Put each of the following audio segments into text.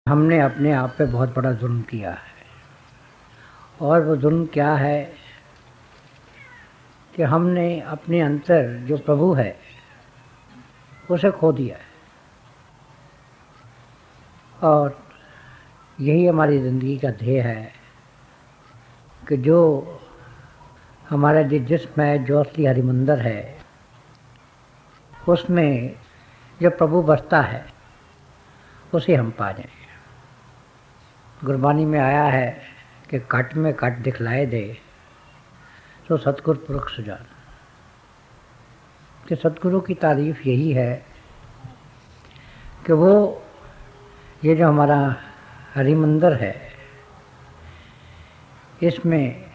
हमने अपने आप पे बहुत बड़ा जुल्म किया है। और वो जुल्म क्या है कि हमने अपने अंतर जो प्रभु है उसे खो दिया है। और यही हमारी ज़िंदगी का ध्येय है कि जो हमारा जिस्म है, जो असली हरिमंदिर है, उसमें जो प्रभु बसता है उसे हम पा जाएं। गुरबानी में आया है कि कट में कट दिखलाए दे तो सतगुर पुरख सुजान। कि सतगुरु की तारीफ यही है कि वो ये जो हमारा हरिमंदिर है इसमें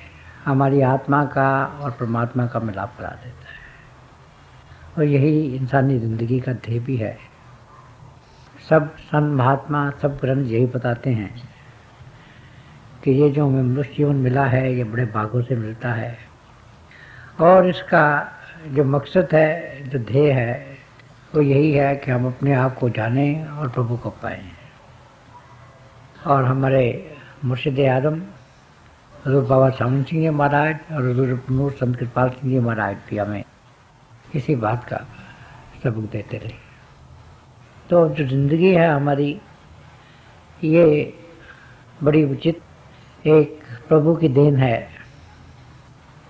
हमारी आत्मा का और परमात्मा का मिलाप करा देता है। और यही इंसानी ज़िंदगी का ध्येय भी है। सब संत महात्मा, सब ग्रंथ यही बताते हैं कि ये जो हमें मनुष्य जीवन मिला है ये बड़े भागों से मिलता है। और इसका जो मकसद है, जो ध्येय है, वो यही है कि हम अपने आप को जानें और प्रभु को पाएं। और हमारे मुर्शिद आदम हजूर बाबा सावन सिंह जी महाराज और हजूर नूर संत कृपाल सिंह जी महाराज भी हमें इसी बात का सबक देते रहे। तो जो ज़िंदगी है हमारी, ये बड़ी उचित एक प्रभु की देन है।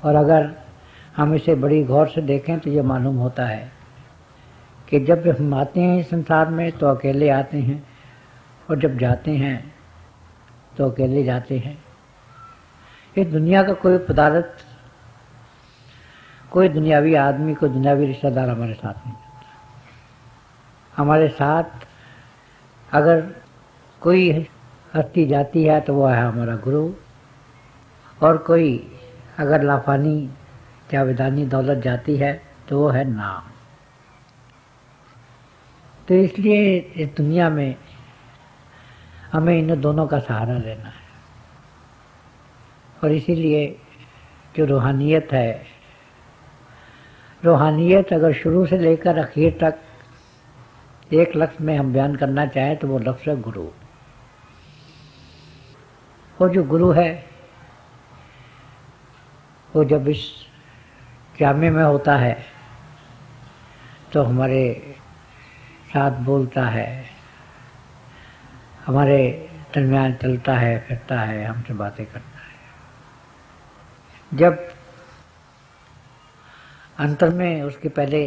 और अगर हम इसे बड़ी गौर से देखें तो ये मालूम होता है कि जब हम आते हैं इस संसार में तो अकेले आते हैं, और जब जाते हैं तो अकेले जाते हैं। इस दुनिया का कोई पदार्थ, कोई दुनियावी आदमी, कोई दुनियावी रिश्तेदार हमारे साथ नहीं जाता। हमारे साथ अगर कोई हस्ती जाती है तो वो है हमारा गुरु, और कोई अगर लाफानी जावेदानी दौलत जाती है तो वो है नाम। तो इसलिए इस दुनिया में हमें इन दोनों का सहारा लेना है। और इसीलिए जो रूहानियत है, रूहानियत अगर शुरू से लेकर आखिर तक एक लफ्ज़ में हम बयान करना चाहें तो वो लफ्ज़ है गुरु। वो जो गुरु है वो जब इस जामे में होता है तो हमारे साथ बोलता है, हमारे दरमियान चलता है, फिरता है, हमसे बातें करता है। जब अंतर में उसके पहले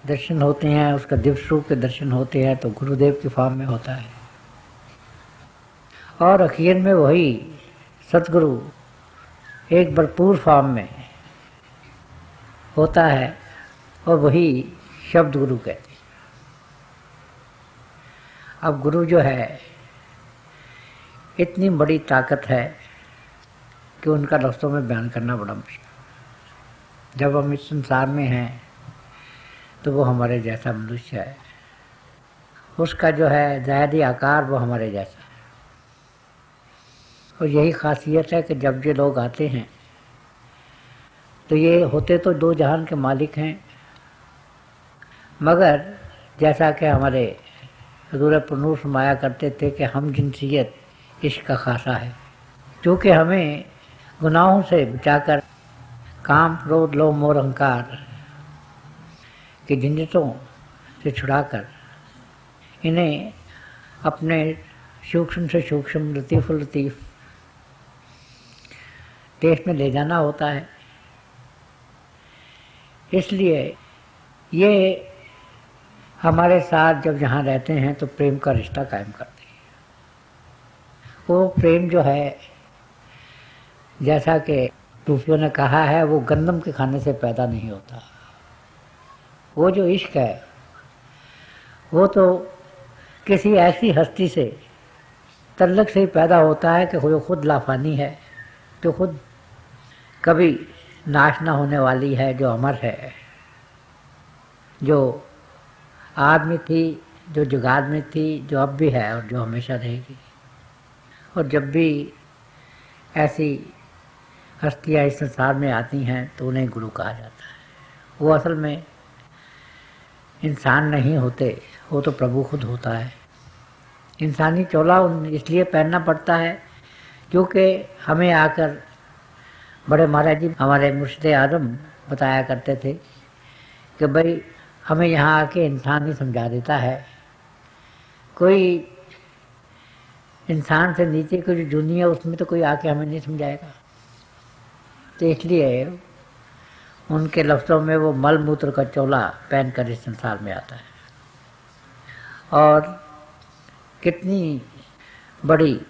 दर्शन होते हैं, उसका दिव्य रूप के दर्शन होते हैं, तो गुरुदेव की फॉर्म में होता है। और आखिर में वही सतगुरु एक भरपूर फॉर्म में होता है, और वही शब्द गुरु कहते हैं। अब गुरु जो है इतनी बड़ी ताकत है कि उनका लफ्ज़ों में बयान करना बड़ा मुश्किल। जब हम इस संसार में हैं तो वो हमारे जैसा मनुष्य है, उसका जो है ज़ाहिरी आकार वो हमारे जैसा है। और यही खासियत है कि जब ये लोग आते हैं तो ये होते तो दो जहान के मालिक हैं, मगर जैसा कि हमारे हजूर पुरनूर फरमाया करते थे कि हम जिनसियत इश्क का खासा है। क्योंकि हमें गुनाहों से बचाकर, काम, क्रोध, लोभ, मोह, अहंकार की झंझटों से छुड़ाकर इन्हें अपने सूक्ष्म से सूक्ष्म, लतीफ़ लतीफ़ देश में ले जाना होता है। इसलिए ये हमारे साथ जब यहाँ रहते हैं तो प्रेम का रिश्ता कायम करते हैं। वो प्रेम जो है, जैसा कि सूफियों ने कहा है, वो गंदम के खाने से पैदा नहीं होता। वो जो इश्क है वो तो किसी ऐसी हस्ती से तल्लक से ही पैदा होता है कि वो खुद लाफानी है, जो खुद कभी नाश ना होने वाली है, जो अमर है, जो आज में थी, जो जुगाद में थी, जो अब भी है और जो हमेशा रहेगी। और जब भी ऐसी हस्तियाँ इस संसार में आती हैं तो उन्हें गुरु कहा जाता है। वो असल में इंसान नहीं होते, वो तो प्रभु खुद होता है। इंसानी चोला इसलिए पहनना पड़ता है क्योंकि हमें आकर बड़े महाराज जी हमारे मुर्शिद आजम बताया करते थे कि भाई हमें यहाँ आके इंसान ही समझा देता है, कोई इंसान से नीचे की जो दुनिया है उसमें तो कोई आके हमें नहीं समझाएगा। तो इसलिए उनके लफ्ज़ों में वो मल मूत्र का चोला पहन कर इस संसार में आता है। और कितनी बड़ी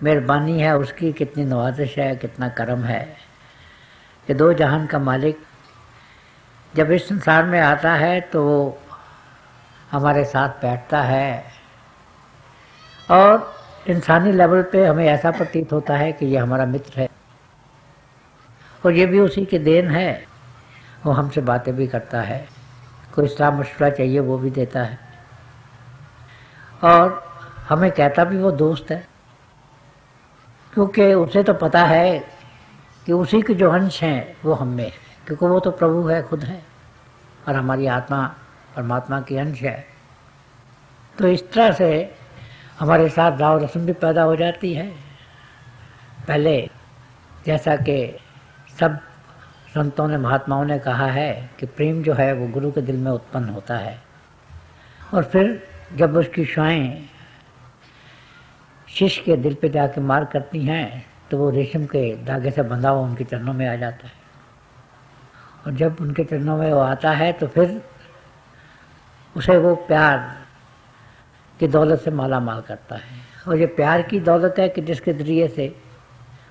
मेहरबानी है उसकी, कितनी नवाजिश है, कितना करम है कि दो जहान का मालिक जब इस संसार में आता है तो वो हमारे साथ बैठता है और इंसानी लेवल पे हमें ऐसा प्रतीत होता है कि ये हमारा मित्र है और ये भी उसी की देन है। वो हमसे बातें भी करता है, कोई सलाह मशवरा चाहिए वो भी देता है और हमें कहता भी वो दोस्त है, क्योंकि उसे तो पता है कि उसी के जो अंश हैं वो हम में है, क्योंकि वो तो प्रभु है, खुद है और हमारी आत्मा परमात्मा की अंश है। तो इस तरह से हमारे साथ राव रस्म भी पैदा हो जाती है। पहले जैसा कि सब संतों ने महात्माओं ने कहा है कि प्रेम जो है वो गुरु के दिल में उत्पन्न होता है और फिर जब उसकी शुआएं शिष्य के दिल पे जाके मार करती हैं तो वो रेशम के धागे से बंधा हुआ उनके चरणों में आ जाता है और जब उनके चरणों में वो आता है तो फिर उसे वो प्यार की दौलत से माला माल करता है। और ये प्यार की दौलत है कि जिसके ज़रिए से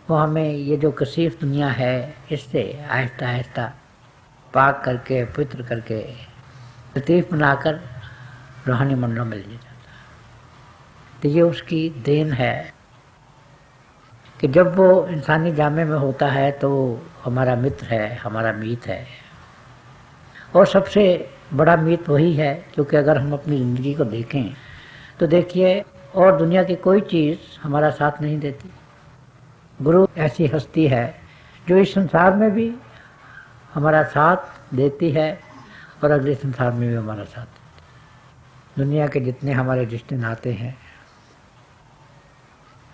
वो हमें ये जो कसीफ दुनिया है इससे आहिस्ता आहिस्ता पाक करके पवित्र करके लतीफ़ बनाकर रूहानी मंडलों में ले जाता है। तो ये उसकी देन है कि जब वो इंसानी जामे में होता है तो वो हमारा मित्र है, हमारा मीत है और सबसे बड़ा मीत वही है, क्योंकि अगर हम अपनी ज़िंदगी को देखें तो देखिए और दुनिया की कोई चीज़ हमारा साथ नहीं देती। गुरु ऐसी हस्ती है जो इस संसार में भी हमारा साथ देती है और अगले संसार में भी हमारा साथ देती है। दुनिया के जितने हमारे रिश्ते नाते हैं,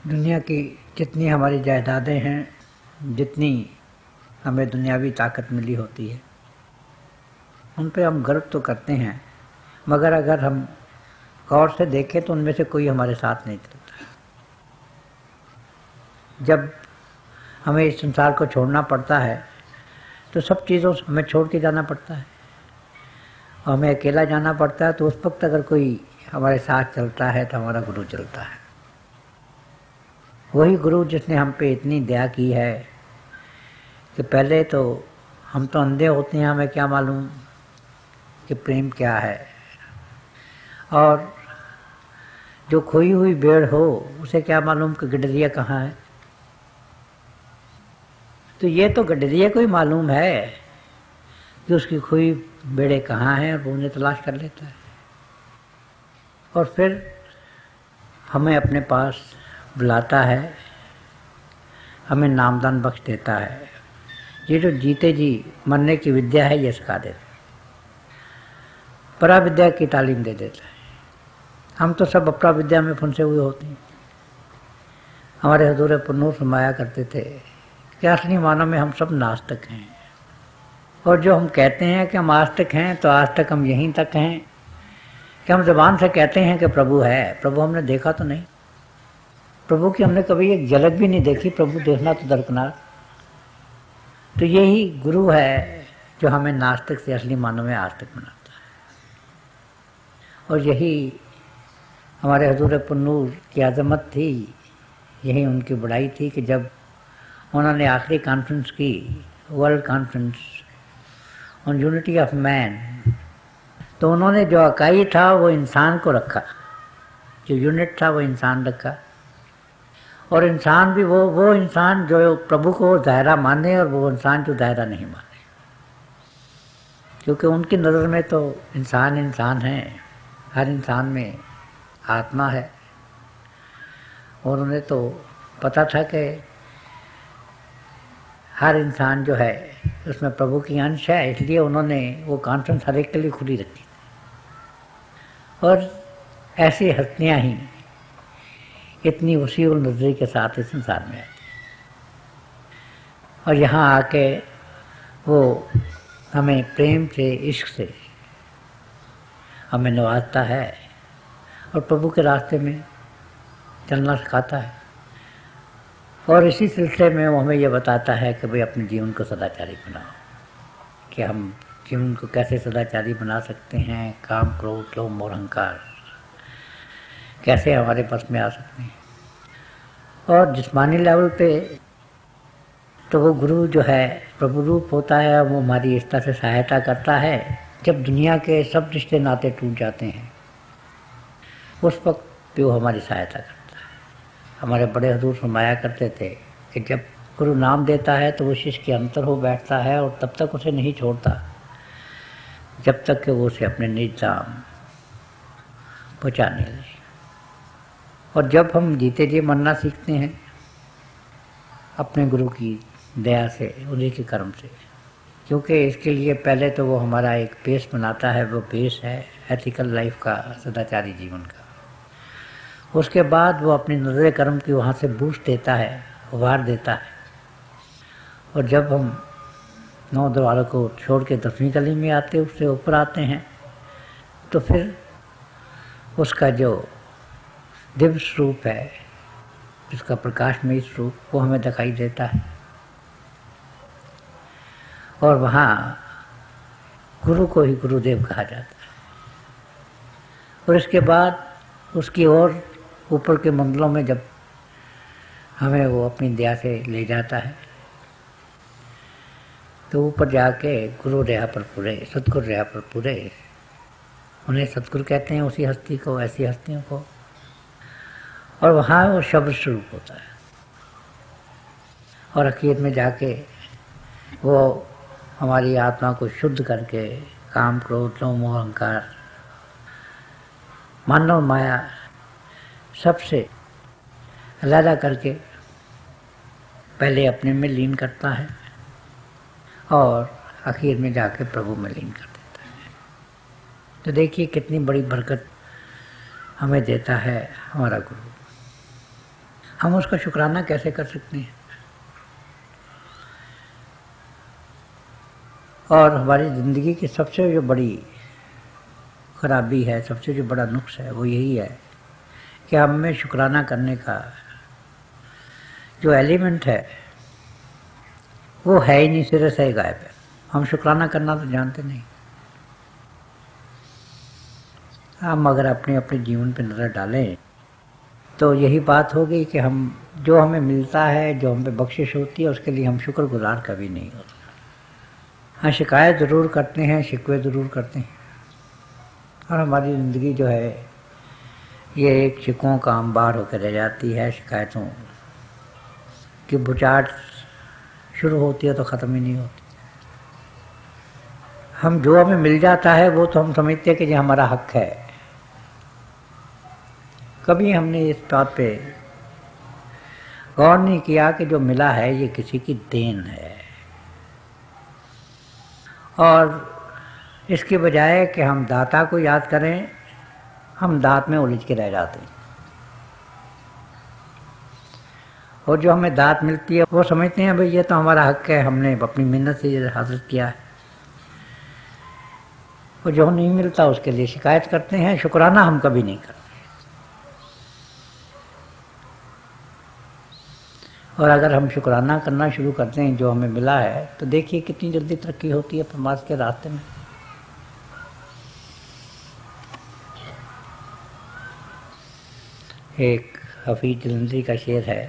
दुनिया की जितनी हमारी जायदादें हैं, जितनी हमें दुनियावी ताकत मिली होती है, उन पे हम गर्व तो करते हैं, मगर अगर हम गौर से देखें तो उनमें से कोई हमारे साथ नहीं चलता। जब हमें इस संसार को छोड़ना पड़ता है तो सब चीज़ों से हमें छोड़ के जाना पड़ता है और हमें अकेला जाना पड़ता है। तो उस वक्त अगर कोई हमारे साथ चलता है तो हमारा गुरु चलता है। वही गुरु जिसने हम पे इतनी दया की है कि पहले तो हम तो अंधे होते हैं, हमें क्या मालूम कि प्रेम क्या है, और जो खोई हुई भेड़ हो उसे क्या मालूम कि गडरिया कहाँ है। तो ये तो गडरिया को ही मालूम है कि उसकी खोई भेड़ें कहाँ हैं और वो उन्हें तलाश कर लेता है और फिर हमें अपने पास बुलाता है, हमें नामदान बख्श देता है। ये जो जीते जी मरने की विद्या है ये सिखा देता है, परा विद्या की तालीम दे देता है। हम तो सब अपरा विद्या में फंसे हुए होते हैं। हमारे हजूर पुन्नूर फरमाया करते थे कि असली मानों में हम सब नास्तिक हैं और जो हम कहते हैं कि हम आस्तिक हैं तो आज तक हम यहीं तक हैं कि हम ज़बान से कहते हैं कि प्रभु है, प्रभु हमने देखा तो नहीं, प्रभु की हमने कभी एक झलक भी नहीं देखी, प्रभु देखना तो दरकिनार। तो यही गुरु है जो हमें नास्तिक से असली मानों में आस्तिक बनाता है। और यही हमारे हजूर पुन्नूर की अज़मत थी, यही उनकी बड़ाई थी कि जब उन्होंने आखिरी कॉन्फ्रेंस की, world conference on unity of man, तो उन्होंने जो इकाई था वो इंसान को रखा, जो यूनिट था वो इंसान रखा। और इंसान भी वो इंसान जो प्रभु को दायरा माने और वो इंसान जो दायरा नहीं माने, क्योंकि उनकी नज़र में तो इंसान इंसान है, हर इंसान में आत्मा है। और उन्हें तो पता था कि हर इंसान जो है उसमें प्रभु की अंश है, इसलिए उन्होंने वो कॉन्फ्रेंस हर एक के लिए खुली रखी। और ऐसी हस्तियाँ ही इतनी उसी और नजरिए के साथ इस संसार में आती है और यहाँ आके वो हमें प्रेम से, इश्क से हमें नवाजता है और प्रभु के रास्ते में चलना सिखाता है। और इसी सिलसिले में वो हमें यह बताता है कि भाई अपने जीवन को सदाचारी बनाओ, कि हम जीवन को कैसे सदाचारी बना सकते हैं, काम, क्रोध, लोभ और अहंकार कैसे हमारे बस में आ सकते हैं। और जिस्मानी लेवल पे तो वो गुरु जो है प्रभु रूप होता है, वो हमारी इस तरह से सहायता करता है जब दुनिया के सब रिश्ते नाते टूट जाते हैं, उस वक्त भी वो हमारी सहायता करता है। हमारे बड़े हजूर फरमाया करते थे कि जब गुरु नाम देता है तो वो शिष्य के अंतर हो बैठता है और तब तक उसे नहीं छोड़ता जब तक कि वो उसे अपने निज धाम पहुँचा नहीं ले। और जब हम जीते जी मरना सीखते हैं अपने गुरु की दया से, उन्हीं के कर्म से, क्योंकि इसके लिए पहले तो वो हमारा एक बेस बनाता है, वो बेस है एथिकल लाइफ का, सदाचारी जीवन का। उसके बाद वो अपनी नजर कर्म की वहाँ से बूस्ट देता है, उभार देता है। और जब हम 9 द्वारों को छोड़ के 10वीं गली में आते, उससे ऊपर आते हैं, तो फिर उसका जो दिव्य स्वरूप है, जिसका प्रकाशमयी स्वरूप, वो हमें दिखाई देता है। और वहाँ गुरु को ही गुरुदेव कहा जाता है। और इसके बाद उसकी और ऊपर के मंडलों में जब हमें वो अपनी दया से ले जाता है तो ऊपर जाके गुरु रहा पर पूरे, सतगुरु रहा पर पूरे, उन्हें सतगुरु कहते हैं उसी हस्ती को, ऐसी हस्तियों को। और वहाँ वो शब्द स्वरूप होता है और आखिर में जाके वो हमारी आत्मा को शुद्ध करके काम, क्रोध, लोभ, मोह, अहंकार, मानव माया सबसे अलग करके पहले अपने में लीन करता है और आखिर में जाके प्रभु में लीन कर देता है। तो देखिए कितनी बड़ी बरकत हमें देता है हमारा गुरु। हम उसका शुक्राना कैसे कर सकते हैं? और हमारी ज़िंदगी की सबसे जो बड़ी खराबी है, सबसे जो बड़ा नुक्स है, वो यही है कि हम में शुक्राना करने का जो एलिमेंट है वो है ही नहीं, सिरे से ही गायब है। हम शुक्राना करना तो जानते नहीं। हम अगर अपने अपने जीवन पर नज़र डालें तो यही बात होगी कि हम जो हमें मिलता है, जो हम पे बख्शिश होती है, उसके लिए हम शुक्रगुजार कभी नहीं होते। हाँ, शिकायत ज़रूर करते हैं, शिकवे ज़रूर करते हैं। और हमारी ज़िंदगी जो है ये एक शिकवों का अंबार होकर रह जाती है। शिकायतों की बुचाट शुरू होती है तो ख़त्म ही नहीं होती। हम जो हमें मिल जाता है वो तो हम समझते हैं कि ये हमारा हक है। कभी हमने इस बात पे गौर नहीं किया कि जो मिला है ये किसी की देन है। और इसके बजाय कि हम दाता को याद करें, हम दात में उलझ के रह जाते हैं। और जो हमें दात मिलती है वो समझते हैं भाई ये तो हमारा हक है, हमने अपनी मेहनत से ये हासिल किया है। और जो नहीं मिलता उसके लिए शिकायत करते हैं, शुक्राना हम कभी नहीं करते। और अगर हम शुक्राना करना शुरू करते हैं जो हमें मिला है तो देखिए कितनी जल्दी तरक्की होती है परमार्थ के रास्ते में। एक हफीज जलंधरी का शेर है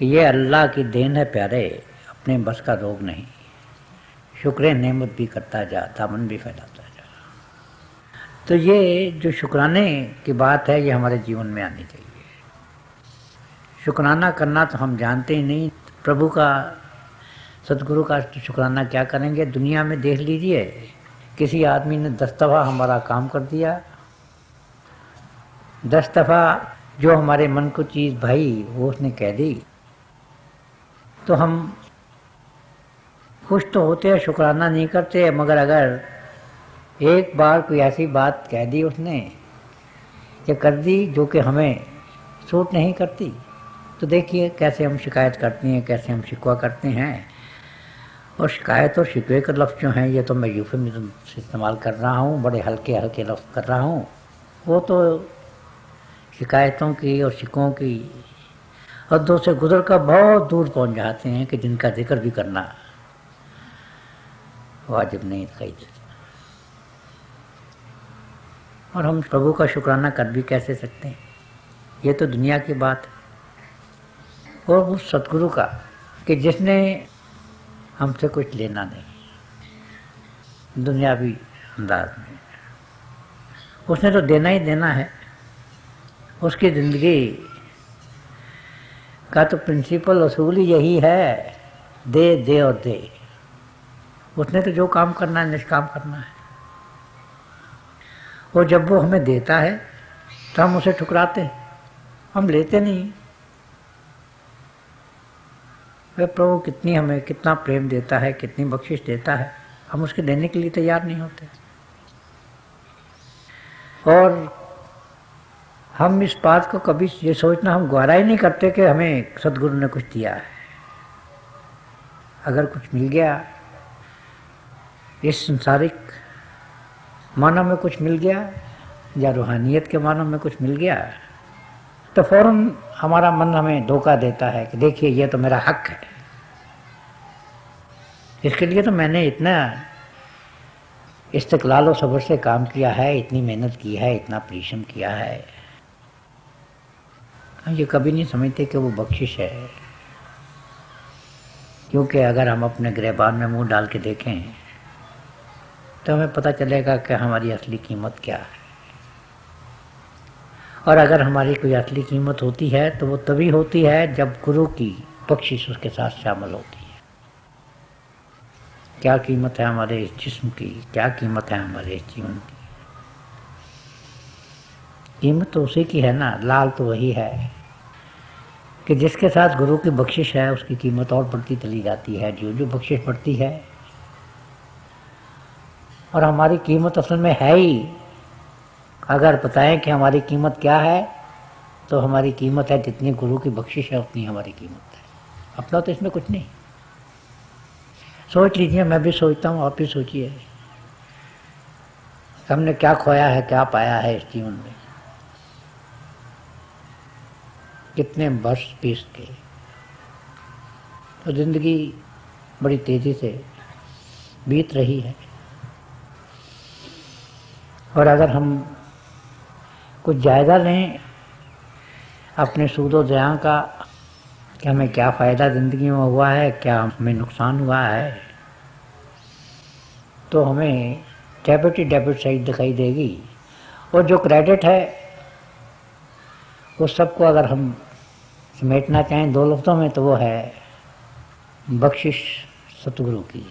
कि ये अल्लाह की देन है प्यारे, अपने बस का रोग नहीं, शुक्र नेमत भी करता जा, दामन भी फैलाता जा। तो ये जो शुक्राने की बात है ये हमारे जीवन में आनी चाहिए। शुक्राना करना तो हम जानते ही नहीं। प्रभु का, सतगुरु का शुक्राना क्या करेंगे? दुनिया में देख लीजिए, किसी आदमी ने 10 दफ़ा हमारा काम कर दिया, 10 दफ़ा जो हमारे मन को चीज़ भाई वो उसने कह दी, तो हम खुश तो होते हैं, शुक्राना नहीं करते। मगर अगर एक बार कोई ऐसी बात कह दी उसने ये कर दी जो कि हमें सूट नहीं करती, तो देखिए कैसे हम शिकायत करती हैं, कैसे हम शिकवा करते हैं। और शिकायत और शिकवे के लफ्ज़ जो हैं, ये तो मैं यूफेमिज्म से इस्तेमाल कर रहा हूँ, बड़े हल्के हल्के लफ्ज़ कर रहा हूँ। वो तो शिकायतों की और शिकवों की हदों से गुजर कर बहुत दूर पहुँच जाते हैं कि जिनका जिक्र भी करना वाजिब नहीं दिखाई देता। और हम प्रभु का शुक्राना कर भी कैसे सकते हैं, ये तो दुनिया की बात है। और उस सतगुरु का कि जिसने हमसे कुछ लेना नहीं, दुनियावी अंदाज में उसने तो देना ही देना है। उसकी ज़िंदगी का तो प्रिंसिपल असूल ही यही है, दे दे और दे। उसने तो जो काम करना है निष्काम करना है। और जब वो हमें देता है तो हम उसे ठुकराते हैं, हम लेते नहीं। वे प्रभु कितनी हमें कितना प्रेम देता है, कितनी बख्शिश देता है, हम उसके देने के लिए तैयार नहीं होते। और हम इस बात को कभी ये सोचना हम गवारा ही नहीं करते कि हमें सदगुरु ने कुछ दिया है। अगर कुछ मिल गया, इस संसारिक मानव में कुछ मिल गया या रूहानियत के मानव में कुछ मिल गया, तो फौरन हमारा मन हमें धोखा देता है कि देखिए ये तो मेरा हक है, इसके लिए तो मैंने इतना इस्तिक़लाल और सब्र से काम किया है, इतनी मेहनत की है, इतना परिश्रम किया है। हम ये कभी नहीं समझते कि वो बख्शिश है। क्योंकि अगर हम अपने गिरबान में मुंह डाल के देखें तो हमें पता चलेगा कि हमारी असली कीमत क्या है। और अगर हमारी कोई असली कीमत होती है तो वो तभी होती है जब गुरु की बख्शिश उसके साथ शामिल होती है। क्या कीमत है हमारे इस जिस्म की, क्या कीमत है हमारे इस जीवन की? कीमत तो उसी की है ना, लाल तो वही है कि जिसके साथ गुरु की बख्शिश है उसकी कीमत और बढ़ती चली जाती है, जो जो बख्शिश बढ़ती है। और हमारी कीमत असल में है ही, अगर बताएं कि हमारी कीमत क्या है तो हमारी कीमत है जितनी गुरु की बख्शिश है उतनी हमारी कीमत है। अपना तो इसमें कुछ नहीं। सोच लीजिए, मैं भी सोचता हूँ, आप भी सोचिए, हमने क्या खोया है, क्या पाया है इस जीवन में। कितने वर्ष बीत गए, तो जिंदगी बड़ी तेजी से बीत रही है। और अगर हम कुछ जायज़ा लें अपने सूदो ज़िया का कि हमें क्या फ़ायदा ज़िंदगी में हुआ है, क्या हमें नुकसान हुआ है, तो हमें डेबिट ही डेबिट साइड दिखाई देगी। और जो क्रेडिट है उस सबको अगर हम समेटना चाहें दो लफ्ज़ों में तो वो है बख्शिश सतगुरु की,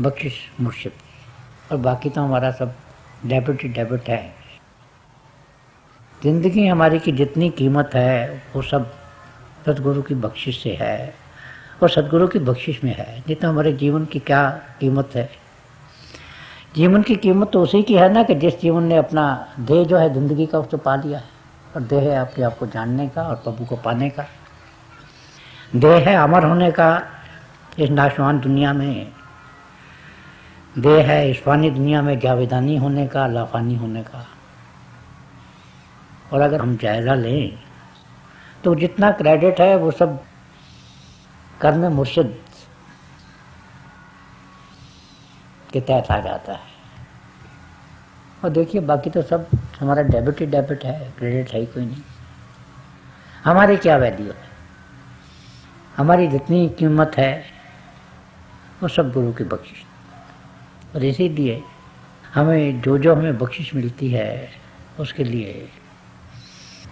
बख्शिश मुर्शिद की। और बाकी तो हमारा सब डेबिट ही डेबिट है। ज़िंदगी हमारी की जितनी कीमत है वो सब सतगुरु की बख्शिश से है और सतगुरु की बख्शिश में है। नहीं तो हमारे जीवन की क्या कीमत है? जीवन की कीमत तो उसी की है ना कि जिस जीवन ने अपना देह जो है ज़िंदगी का उसको पा लिया है। और देह है आपके आपको जानने का और प्रभु को पाने का। देह है अमर होने का इस नाशवान दुनिया में। देह है इस फानी दुनिया में जावेदानी होने का, लाफानी होने का। और अगर हम जायज़ा लें तो जितना क्रेडिट है वो सब कर्म मुर्शिद के तहत आ जाता है। और देखिए बाकी तो सब हमारा डेबिट ही डेबिट है, क्रेडिट है ही कोई नहीं। हमारी क्या वैल्यू है? हमारी जितनी कीमत है वो सब गुरु की बख्शिश। और इसीलिए हमें जो जो हमें बख्शिश मिलती है उसके लिए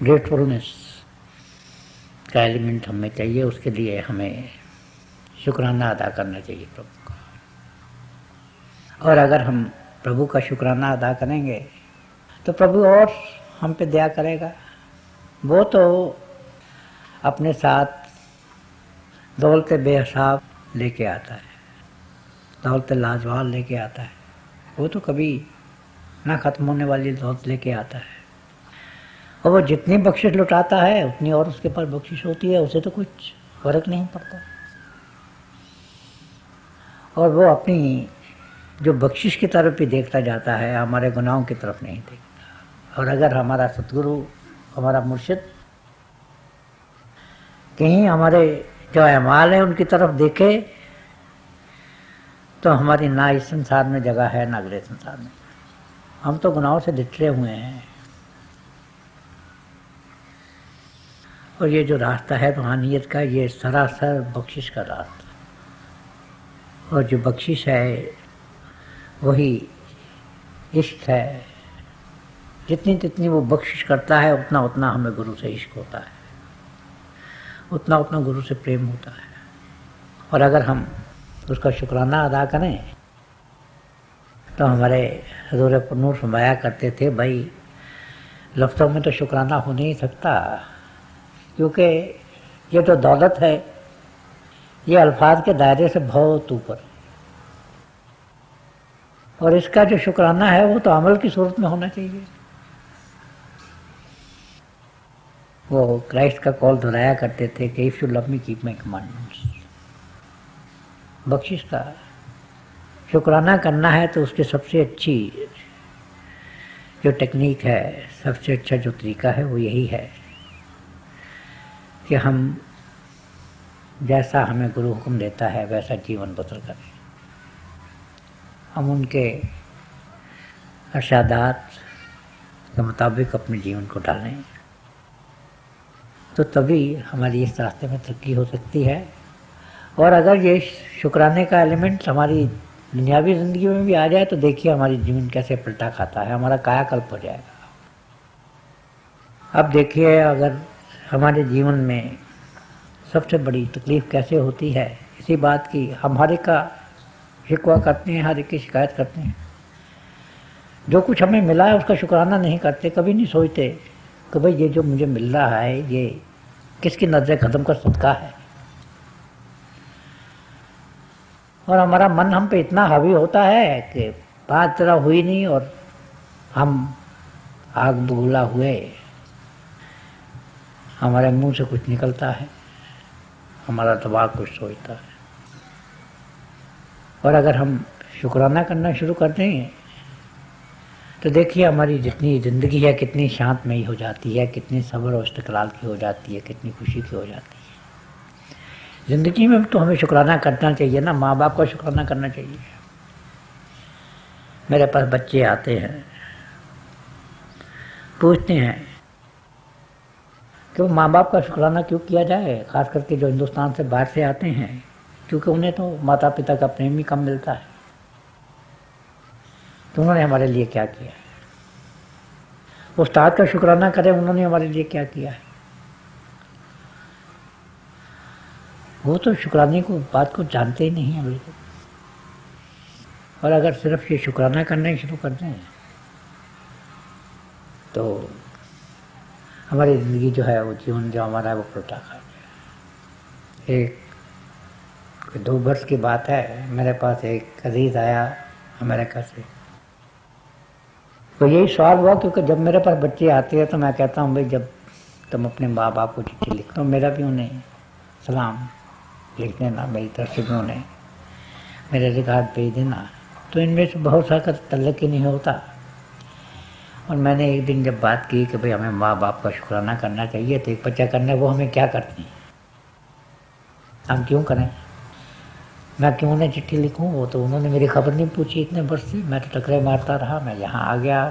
ग्रेटफुलनेस का एलिमेंट हमें चाहिए। उसके लिए हमें शुक्राना अदा करना चाहिए प्रभु का। और अगर हम प्रभु का शुक्राना अदा करेंगे तो प्रभु और हम पे दया करेगा। वो तो अपने साथ दौलत बेहिसाब लेके आता है, दौलत लाजवाब लेके आता है। वो तो कभी ना खत्म होने वाली दौलत लेके आता है। और वो जितनी बख्शिश लुटाता है उतनी और उसके पास बख्शिश होती है, उसे तो कुछ फर्क नहीं पड़ता। और वो अपनी जो बख्शिश की तरफ ही देखता जाता है, हमारे गुनाहों की तरफ नहीं देखता। और अगर हमारा सतगुरु, हमारा मुर्शिद कहीं हमारे जो अमाल है उनकी तरफ देखे तो हमारी ना इस संसार में जगह है ना अगले संसार में। हम तो गुनाहों से लिटरे हुए हैं। और ये जो रास्ता है रूहानियत का, ये सरासर बख्शिश का रास्ता। और जो बख्शिश है वही इश्क है। जितनी जितनी वो बख्शिश करता है उतना उतना हमें गुरु से इश्क होता है, उतना उतना गुरु से प्रेम होता है। और अगर हम उसका शुक्राना अदा करें तो हमारे हज़ूर नूर फरमाया करते थे, भाई लफ्ज़ों में तो शुक्राना हो नहीं सकता, क्योंकि ये जो दौलत है ये अल्फाज के दायरे से बहुत ऊपर, और इसका जो शुक्राना है वो तो अमल की सूरत में होना चाहिए। वो क्राइस्ट का कॉल दोहराया करते थे कि if you love me keep my commandments. बख्शिश का शुक्राना करना है तो उसकी सबसे अच्छी जो टेक्निक है, सबसे अच्छा जो तरीका है वो यही है कि हम जैसा हमें गुरु हुक्म देता है वैसा जीवन बसर करें। हम उनके इरशादात के मुताबिक अपने जीवन को ढालें तो तभी हमारी इस रास्ते में तरक्की हो सकती है। और अगर ये शुक्राने का एलिमेंट हमारी दुनियावी ज़िंदगी में भी आ जाए तो देखिए हमारी जीवन कैसे पलटा खाता है, हमारा कायाकल्प हो जाएगा। अब देखिए अगर हमारे जीवन में सबसे बड़ी तकलीफ़ कैसे होती है इसी बात की, हम हर एक का शिकवा करते हैं, हर एक की शिकायत करते हैं। जो कुछ हमें मिला है उसका शुक्राना नहीं करते, कभी नहीं सोचते कि भाई ये जो मुझे मिल रहा है ये किसकी नज़र कदम का सदका है। और हमारा मन हम पे इतना हावी होता है कि बात जरा हुई नहीं और हम आग बबूला हुए, हमारे मुंह से कुछ निकलता है, हमारा दिमाग कुछ सोचता है। और अगर हम शुक्राना करना शुरू कर दें तो देखिए हमारी जितनी ज़िंदगी है कितनी शांतमयी हो जाती है, कितनी सब्र और इस्तिक़लाल की हो जाती है, कितनी खुशी की हो जाती है। ज़िंदगी में तो हमें शुक्राना करना चाहिए ना, माँ बाप का शुक्राना करना चाहिए। मेरे पास बच्चे आते हैं, पूछते हैं कि वो माँ बाप का शुक्राना क्यों किया जाए, ख़ास करके जो हिंदुस्तान से बाहर से आते हैं, क्योंकि उन्हें तो माता पिता का प्रेम ही कम मिलता है। तो उन्होंने हमारे लिए क्या किया है, उस्ताद का शुक्राना करें उन्होंने हमारे लिए क्या किया है। वो तो शुक्राने को बात को जानते ही नहीं हैं बिल्कुल। और अगर सिर्फ ये शुक्राना करना ही शुरू कर दें तो हमारी ज़िंदगी जो है वो जीवन जो हमारा है वो पलटा खा जाए। एक 2 वर्ष की बात है, मेरे पास एक अजीज़ आया अमेरिका से। तो यही सवाल हुआ क्योंकि जब मेरे पास बच्चे आते हैं तो मैं कहता हूँ भाई जब तुम अपने माँ बाप को चिट्ठी लिखो तो मेरा भी उन्हें सलाम लिख देना, मेरी तरफ से भी उन्हें मेरे रिकॉर्ड भेज देना। तो इनमें से बहुत सा का तल्लक ही नहीं होता। और मैंने एक दिन जब बात की कि भाई हमें माँ बाप का शुक्राना करना चाहिए तो एक बच्चा करना है, वो हमें क्या करते हैं, हम क्यों करें, मैं क्यों उन्हें चिट्ठी लिखूं। वो तो उन्होंने मेरी खबर नहीं पूछी इतने वर्ष से, मैं तो टकरे मारता रहा, मैं यहाँ आ गया,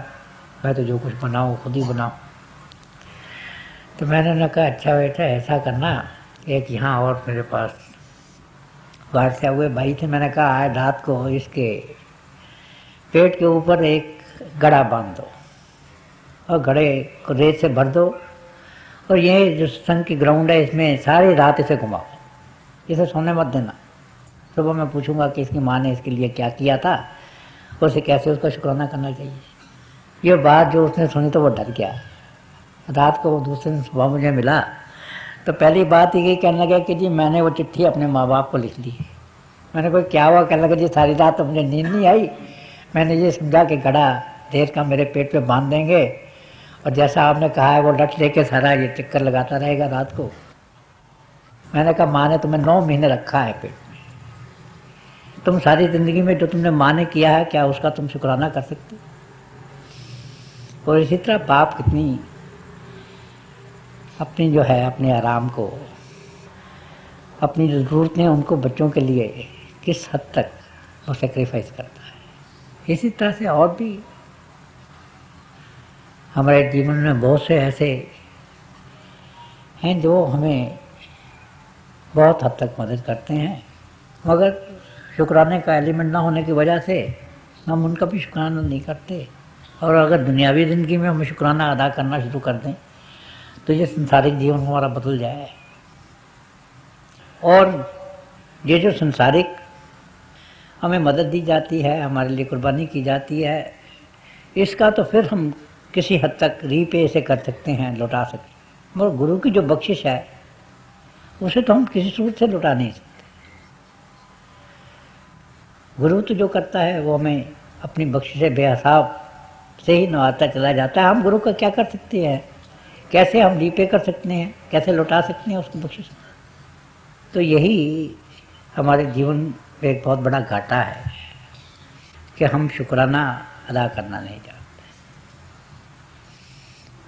मैं तो जो कुछ बनाऊँ खुद ही बनाऊँ। तो मैंने उन्हें कहा अच्छा बेटा ऐसा करना, एक यहाँ और मेरे पास बाहर से हुए भाई थे, मैंने कहा आज रात को इसके पेट के ऊपर एक गड़ा बांध दो और घड़े को रेत से भर दो और ये जो संघ की ग्राउंड है इसमें सारी रात इसे घुमाओ, इसे सोने मत देना। सुबह मैं पूछूंगा कि इसकी माँ ने इसके लिए क्या किया था और उसे कैसे उसका शुक्राना करना चाहिए। ये बात जो उसने सुनी तो वो डर गया। रात को दूसरे दिन सुबह मुझे मिला तो पहली बात ये कहने लगा कि जी मैंने वो चिट्ठी अपने माँ बाप को लिख ली। मैंने कोई क्या हुआ, कहने लगा जी सारी रात तो मुझे नींद नहीं आई, मैंने ये समझा कि घड़ा देश का मेरे पेट पे बांध देंगे और जैसा आपने कहा है वो लट लेके सारा ये चक्कर लगाता रहेगा रात को। मैंने कहा माँ ने तुम्हें 9 महीने रखा है पेट में, तुम सारी जिंदगी में जो तुमने माँ ने किया है क्या उसका तुम शुक्राना कर सकते? और इसी तरह बाप कितनी अपनी जो है अपने आराम को, अपनी ज़रूरतें उनको बच्चों के लिए किस हद तक वो सेक्रीफाइस करता है। इसी तरह से और भी हमारे जीवन में बहुत से ऐसे हैं जो हमें बहुत हद तक मदद करते हैं, मगर शुक्राने का एलिमेंट ना होने की वजह से हम उनका भी शुक्राना नहीं करते। और अगर दुनियावी ज़िंदगी में हम शुक्राना अदा करना शुरू कर दें तो ये संसारिक जीवन हमारा बदल जाए। और ये जो संसारिक हमें मदद दी जाती है, हमारे लिए कुर्बानी की जाती है, इसका तो फिर हम किसी हद तक रीपे से कर सकते हैं, लौटा सकते हैं, मगर गुरु की जो बख्शिश है उसे तो हम किसी सूरत से लौटा नहीं सकते। गुरु तो जो करता है वो हमें अपनी बख्शिश बेहिसाब से ही नवाजता चला जाता है। हम गुरु का क्या कर सकते हैं, कैसे हम रीपे कर सकते हैं, कैसे लौटा सकते हैं उसकी बख्शिश? तो यही हमारे जीवन में एक बहुत बड़ा घाटा है कि हम शुक्राना अदा करना नहीं जानते।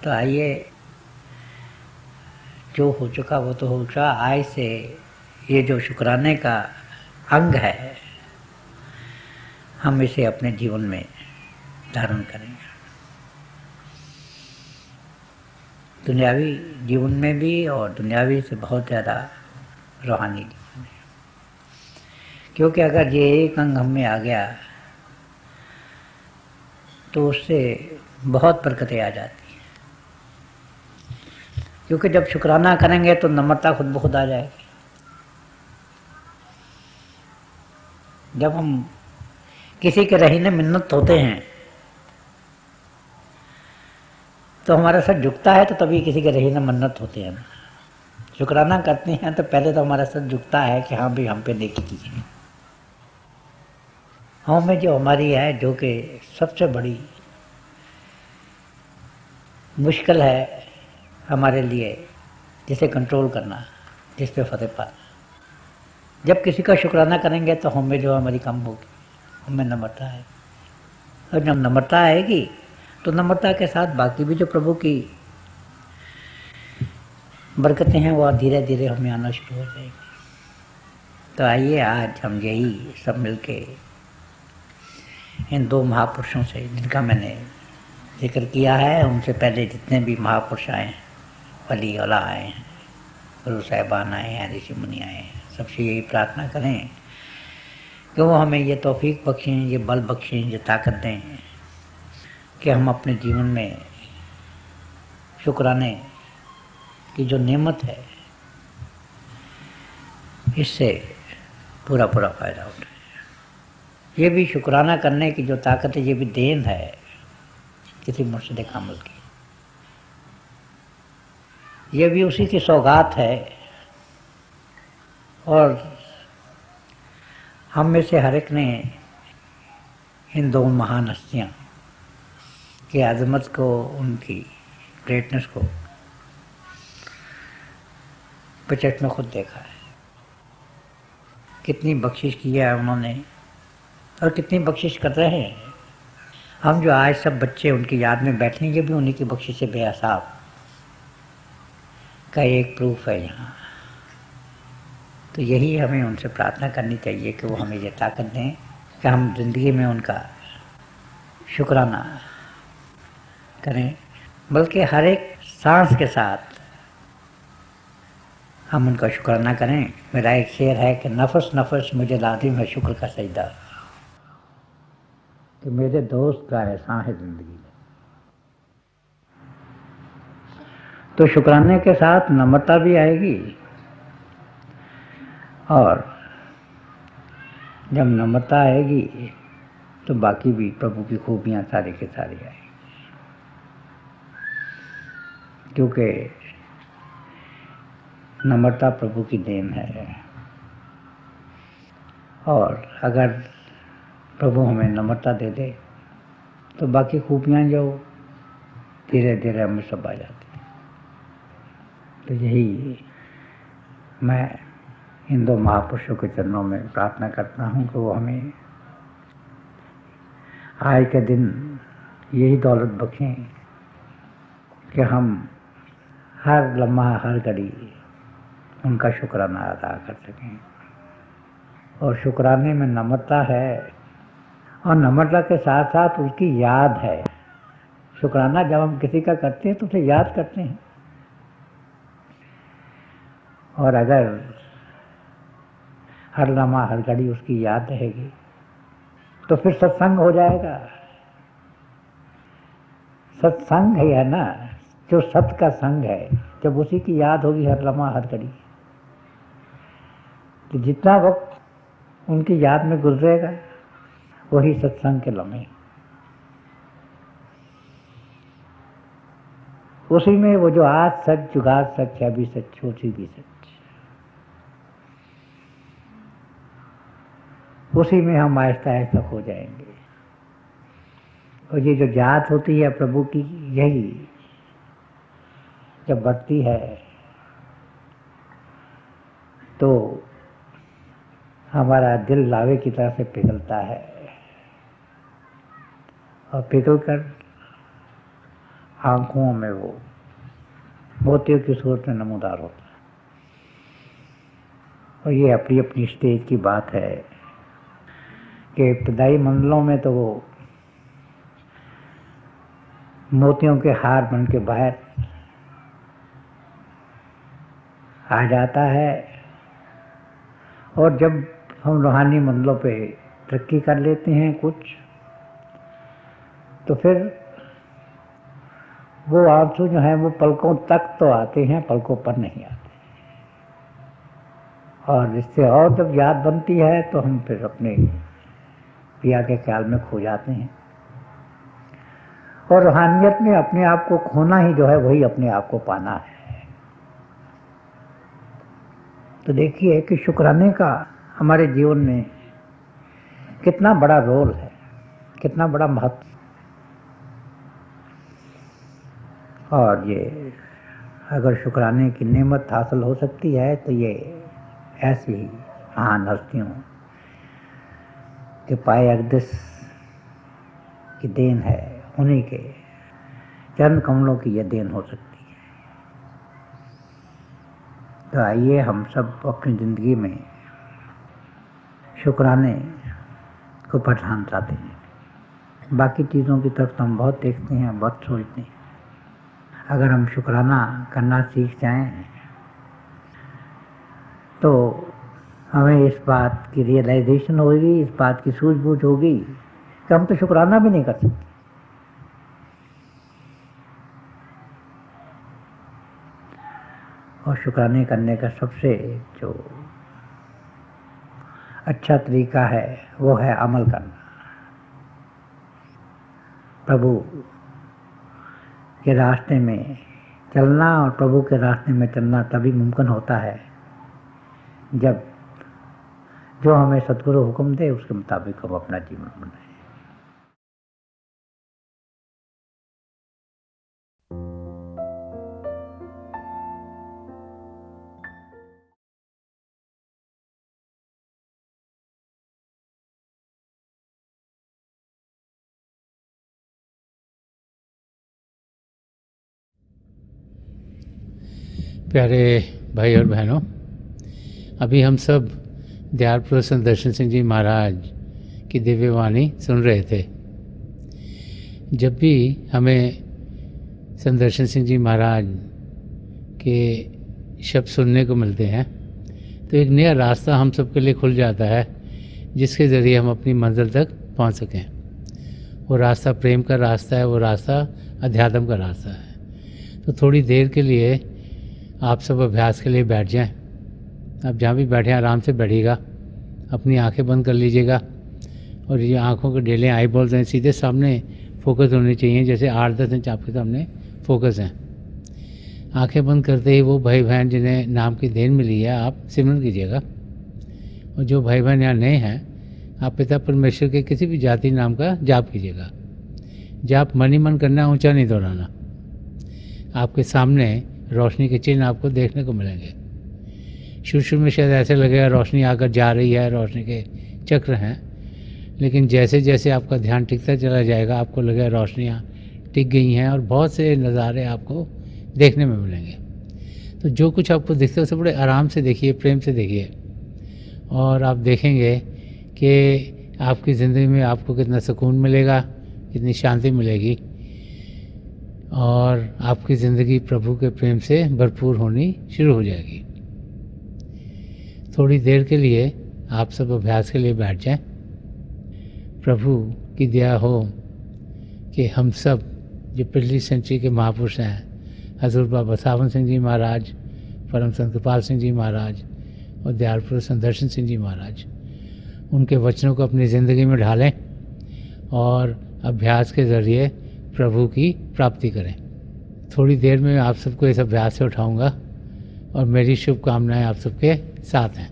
तो आइए, जो हो चुका वो तो हो चुका, आज से ये जो शुक्राने का अंग है हम इसे अपने जीवन में धारण करेंगे। दुनियावी जीवन में भी और दुनियावी से बहुत ज़्यादा रूहानी जीवन है, क्योंकि अगर ये एक अंग हम में आ गया तो उससे बहुत बरकतें आ जाती हैं। क्योंकि जब शुक्राना करेंगे तो नम्रता खुद ब खुद आ जाएगी। जब हम किसी के रहीने मिन्नत होते हैं तो हमारा सर झुकता है, तो तभी किसी के रहीने मन्नत होते हैं ना। शुक्राना करते हैं तो पहले तो हमारा सर झुकता है कि हाँ भी हम पे नेकी की है। हमें जो हमारी है, जो कि सबसे बड़ी मुश्किल है हमारे लिए, जिसे कंट्रोल करना, जिस पे फतेह पाना। जब किसी का शुक्राना करेंगे तो हमें जो हमारी कम होगी, हमें नम्रता है। और जब नम्रता आएगी तो नम्रता के साथ बाकी भी जो प्रभु की बरकतें हैं वो धीरे धीरे हमें आना शुरू हो जाएगी। तो आइए आज हम यही सब मिलके इन 2 महापुरुषों से, जिनका मैंने जिक्र किया है, उनसे पहले जितने भी महापुरुष आए हैं, वली औला आए हैं, गुरु साहिबान आए हैं, ऋषि मुनि आए हैं, सबसे यही प्रार्थना करें कि वो हमें ये तौफीक बख्शें, ये बल बख्शें, ये ताकत दें कि हम अपने जीवन में शुक्राने की जो नेमत है इससे पूरा पूरा फ़ायदा उठाएं। ये भी शुक्राना करने की जो ताकत है, ये भी देन है किसी मुर्शिद कामिल की। ये भी उसी की सौगात है। और हम में से हर एक ने इन 2 महान हस्तियाँ की अज़मत को, उनकी ग्रेटनेस को प्रत्यक्ष में खुद देखा है। कितनी बख्शिश की है उन्होंने और कितनी बख्शिश कर रहे हैं। हम जो आज सब बच्चे उनकी याद में बैठे हैं, ये भी उन्हीं की बख्शिश से बेहिसाब का एक प्रूफ है यहाँ। तो यही हमें उनसे प्रार्थना करनी चाहिए कि वो हमें ये ताकत दें कि हम ज़िंदगी में उनका शुक्राना करें, बल्कि हर एक सांस के साथ हम उनका शुक्राना करें। मेरा एक शेर है कि नफस नफस मुझे लाजिम है शुक्र का सजदा, कि मेरे दोस्त का एहसान है ज़िंदगी में। तो शुक्राने के साथ नम्रता भी आएगी, और जब नम्रता आएगी तो बाकी भी प्रभु की खूबियाँ सारी के सारी आएगी। क्योंकि नम्रता प्रभु की देन है, और अगर प्रभु हमें नम्रता दे दे तो बाकी खूबियाँ जो धीरे धीरे हमें सब आ जाती हैं। तो यही मैं इन दो महापुरुषों के चरणों में प्रार्थना करता हूँ कि वो हमें आए के दिन यही दौलत बख्शें कि हम हर लम्हा हर घड़ी उनका शुक्राना अदा कर सकें। और शुक्राने में नम्रता है, और नम्रता के साथ साथ उसकी याद है। शुक्राना जब हम किसी का करते हैं तो उसे याद करते हैं, और अगर हर लम्हा हर घड़ी उसकी याद रहेगी तो फिर सत्संग हो जाएगा। सत्संग है ना, जो सत्य का संग है, जब उसी की याद होगी हर लम्हा हर घड़ी, तो जितना वक्त उनकी याद में गुजरेगा वही सत्संग के लम्हे। उसी में वो जो आज सच जुगाड़ सच है, अभी सच होती भी सच, उसी में हम आहिस्ता आहिस्ता खो जाएंगे। और ये जो जात होती है प्रभु की, यही जब बढ़ती है तो हमारा दिल लावे की तरह से पिघलता है, और पिघल कर आंखों में वो मोतियों की सूरत में नमूदार होता है। और ये अपनी अपनी स्टेज की बात है कि इब्तदाई मंजिलों में तो वो मोतियों के हार बन के बाहर आ जाता है, और जब हम रूहानी मंजिलों पे तरक्की कर लेते हैं कुछ, तो फिर वो आंसू जो हैं वो पलकों तक तो आते हैं, पलकों पर नहीं आते। और इससे और जब याद बनती है तो हम फिर अपने पिया के ख्याल में खो जाते हैं। और रूहानियत में अपने आप को खोना ही जो है वही अपने आप को पाना है। तो देखिए कि शुक्राने का हमारे जीवन में कितना बड़ा रोल है, कितना बड़ा महत्व। और ये अगर शुक्राने की नेमत हासिल हो सकती है तो ये ऐसी महान हस्तियों के पाए अक़दस की देन है, उन्हीं के चरण कमलों की यह देन हो सकती है। तो आइए हम सब अपनी ज़िंदगी में शुक्राने को प्रधानता दें। बाकी चीज़ों की तरफ तो हम बहुत देखते हैं, बहुत सोचते हैं। अगर हम शुक्राना करना सीख जाएं तो हमें इस बात की रियलाइजेशन होगी, इस बात की सूझबूझ होगी कि हम तो शुक्राना भी नहीं कर सकते। और शुक्राने करने का सबसे जो अच्छा तरीका है वो है अमल करना। प्रभु के रास्ते में चलना, और प्रभु के रास्ते में चलना तभी मुमकिन होता है जब जो हमें सद्गुरु हुक्म दे उसके मुताबिक हम अपना जीवन बनाएं। प्यारे भाई और बहनों, अभी हम सब दयाल संदर्शन सिंह जी महाराज की दिव्य वाणी सुन रहे थे। जब भी हमें संदर्शन सिंह जी महाराज के शब्द सुनने को मिलते हैं तो एक नया रास्ता हम सब के लिए खुल जाता है, जिसके ज़रिए हम अपनी मंजिल तक पहुंच सकें। वो रास्ता प्रेम का रास्ता है, वो रास्ता अध्यात्म का रास्ता है। तो थोड़ी देर के लिए आप सब अभ्यास के लिए बैठ जाएं। आप जहाँ भी बैठें आराम से बैठिएगा, अपनी आंखें बंद कर लीजिएगा, और ये आंखों के डेले आई बॉल्स हैं सीधे सामने फोकस होने चाहिए, जैसे 8-10 इंच आपके सामने फोकस हैं। आंखें बंद करते ही वो भाई बहन जिन्हें नाम की देन मिली है आप सिमरन कीजिएगा। और जो भाई बहन यहाँ नए हैं, आप पिता परमेश्वर के किसी भी जाति नाम का जाप कीजिएगा। जाप मन ही मन करना, ऊंचा नहीं दोहराना। आपके सामने रोशनी के चिन्ह आपको देखने को मिलेंगे। शुरू शुरू में शायद ऐसे लगेगा रोशनी आकर जा रही है, रोशनी के चक्र हैं, लेकिन जैसे जैसे आपका ध्यान टिकता चला जाएगा आपको लगेगा रोशनियाँ टिक गई हैं और बहुत से नज़ारे आपको देखने में मिलेंगे। तो जो कुछ आपको दिखता है उसे बड़े आराम से देखिए, प्रेम से देखिए, और आप देखेंगे कि आपकी ज़िंदगी में आपको कितना सुकून मिलेगा, कितनी शांति मिलेगी, और आपकी ज़िंदगी प्रभु के प्रेम से भरपूर होनी शुरू हो जाएगी। थोड़ी देर के लिए आप सब अभ्यास के लिए बैठ जाएं। प्रभु की दया हो कि हम सब जो पिछली सेंचुरी के महापुरुष हैं, हजूर बाबा सावन सिंह जी महाराज, परम संत कृपाल सिंह जी महाराज और दयाल पुरुष संत दर्शन सिंह जी महाराज, उनके वचनों को अपनी ज़िंदगी में ढालें और अभ्यास के ज़रिए प्रभु की प्राप्ति करें। थोड़ी देर में आप सबको इस अभ्यास से उठाऊंगा और मेरी शुभकामनाएं आप सबके साथ हैं।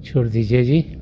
छोड़ दीजिए जी।